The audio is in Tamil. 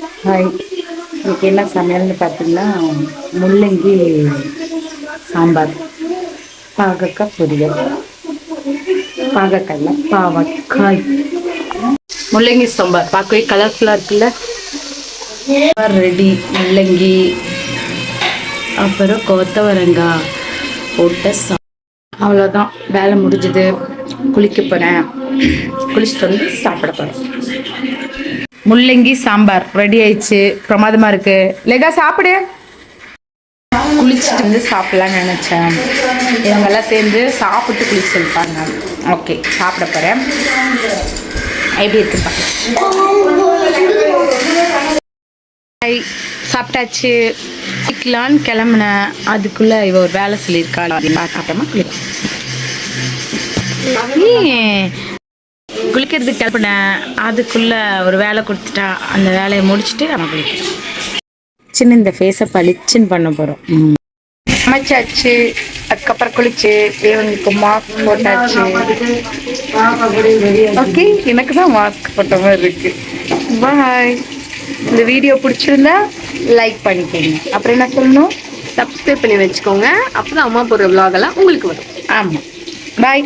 ஹாய், இன்னைக்கு என்ன சமையல்னு பார்த்தீங்கன்னா முள்ளங்கி சாம்பார், பாகக்காய் பொரியல், பாகக்காயில் பாவக்காய் முள்ளங்கி சாம்பார் பார்க்கவே கலர்ஃபுல்லாக இருக்குல்ல. ரெடி முள்ளங்கி, அப்புறம் கொத்தவரங்காய் போட்ட அவ்வளோதான், வேலை முடிஞ்சுது. குளிக்க போகிறேன், குளிச்சுட்டு வந்து சாப்பிட போகிறேன். முள்ளங்கி சாம்பார் ரெடி ஆயிடுச்சு, பிரமாதமாக இருக்கு. லேகா சாப்பிடு. குளிச்சுட்டு வந்து சாப்பிடலான்னு நினச்சேன், இவங்கெல்லாம் சேர்ந்து சாப்பிட்டு குளிச்சு சொல்லிட்டாங்க. ஓகே, சாப்பிட போகிறேன். எப்படி இருக்குப்பா? சாப்பிட்டாச்சு. குளிக்கலான்னு கிளம்புனேன், அதுக்குள்ளே இவ ஒரு வேலை சொல்லியிருக்கா. அப்புறமா குளிக்கிறதுக்கு கிளம்பினேன், அதுக்குள்ளே ஒரு வேலை கொடுத்துட்டா. அந்த வேலையை முடிச்சுட்டு நம்ம குளிக்கிறோம். சின்ன இந்த ஃபேஸை பளிச்சுன்னு பண்ண போகிறோம். சமைச்சாச்சு, அதுக்கப்புறம் குளிச்சு இவங்களுக்கு மாஸ்க் போட்டாச்சு. ஓகே, எனக்கு தான் மாஸ்க் போட்ட மாதிரி இருக்கு. பாய். இந்த வீடியோ பிடிச்சிருந்தா லைக் பண்ணிக்கோங்க. அப்புறம் என்ன சொல்லணும்? சப்ஸ்கிரைப் பண்ணி வச்சுக்கோங்க. அப்போ தான் அம்மா போடுற விலாகெல்லாம் உங்களுக்கு வரும். ஆமாம், பாய்.